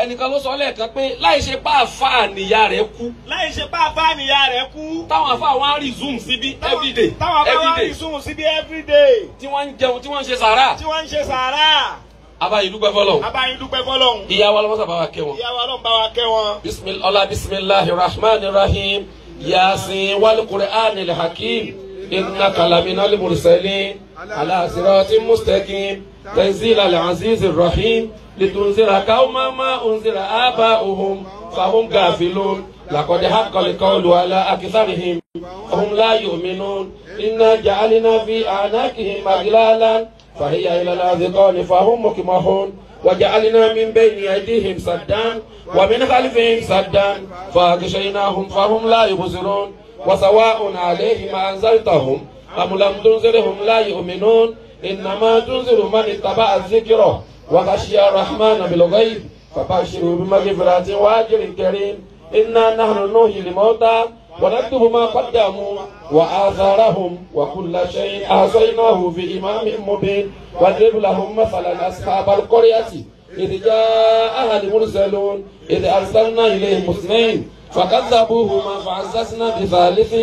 ẹnìkan ló sọ lẹ́ẹ̀kan pé láì ṣe bá àfa níyà rẹ̀ kú. láì ṣe bá àfa níyà rẹ̀ kú. táwọn àfa wọn á resume síbí everyday. táwọn àfa wọn á resume síbí everyday. tí wọ́n ń jẹun tí wọ́n ń ṣe sàárà. tí wọ́n ń ṣe sàárà. abayin dúpẹ́ fọ́lọ́run. abayin dúpẹ́ fọ́lọ́run. ìyá wa lọ́wọ́ sábà wa kẹ́ wọn. ìyá wa lọ́wọ́ bá wa kẹ́ wọn. bismillahir rahmanir rahim yasin wal qur'anil hakim innaka laminal mursalin ala siratin mustaqim tanzilal azizir rahim litunzira qauman ma unzira aba'uhum fahum ghafilun laqad haqqal qawlu ala aktharihim hum la yu'minun inna ja'alna fi a'naqihim aghlalan فهي إلى الأذقان فهم مكمحون وجعلنا من بين أيديهم سدا ومن خلفهم سدا فأغشيناهم فهم لا يبصرون وسواء عليهم أنزلتهم أم لم تنذرهم لا يؤمنون إنما تنذر من اتبع الذكر وخشي الرحمن بالغيب فبشره بمغفرة وأجر كريم إنا نحن نحيي الموتى ونكتب ما قدموا وآثارهم وكل شيء أحصيناه في إمام مبين واضرب لهم مثلا أصحاب القرية إذ جاءها المرسلون إذ أرسلنا إليهم اثنين فكذبوهما فعززنا بثالث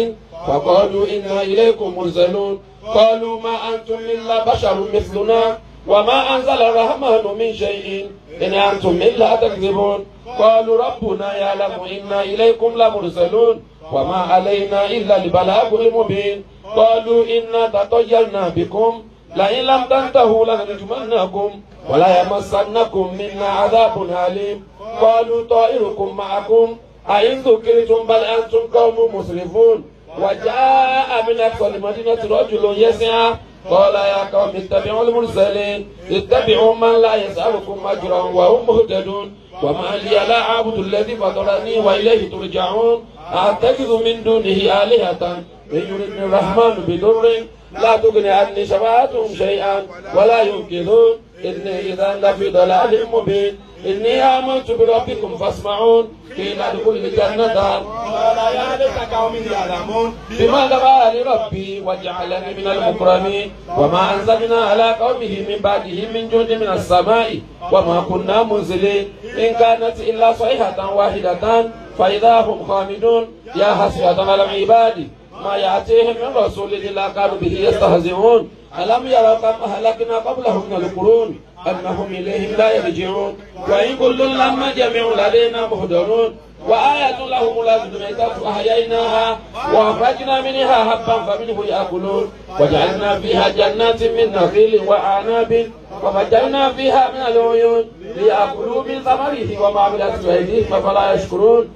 فقالوا إنا إليكم مرسلون قالوا ما أنتم إلا بشر مثلنا وما أنزل الرحمن من شيء إن أنتم إلا تكذبون قالوا ربنا يعلم إنا إليكم لمرسلون وما علينا إلا البلاغ المبين قالوا إنا تطيرنا بكم لئن لم تنتهوا لنرجمنكم ولا يمسنكم منا عذاب أليم قالوا طائركم معكم أئن ذكرتم بل أنتم قوم مسرفون وجاء من أقصى المدينة رجل يسعى قال يا قوم اتبعوا المرسلين اتبعوا من لا يسألكم أجرا وهم مهتدون وما لي لا أعبد الذي فطرني وإليه ترجعون أتخذ من دونه آلهة إن يردني الرحمن بضر لا تغني عني شفاعتهم شيئا ولا ينقذون إني إذا لفي ضلال مبين إني آمنت بربكم فاسمعون قيل ادخل الجنة قال يا ليت قومي يعلمون بما غفر ربي وجعلني من المكرمين وما أنزلنا على قومه من بعده من جند من السماء وما كنا منزلين إن كانت إلا صيحة واحدة فإذا هم خامدون يا حسرة على العباد ما يأتيهم من رسول إلا كانوا به يستهزئون ألم يروا كم أهلكنا قبلهم من القرون أنهم إليهم لا يرجعون وإن كل لما جميع لدينا مهدرون وآية لهم الأرض ميتة فأحييناها وأخرجنا منها حبا فمنه يأكلون وجعلنا فيها جنات من نخيل وأعناب وفجرنا فيها من العيون ليأكلوا من ثمره وما عملت أيديهم فلا يشكرون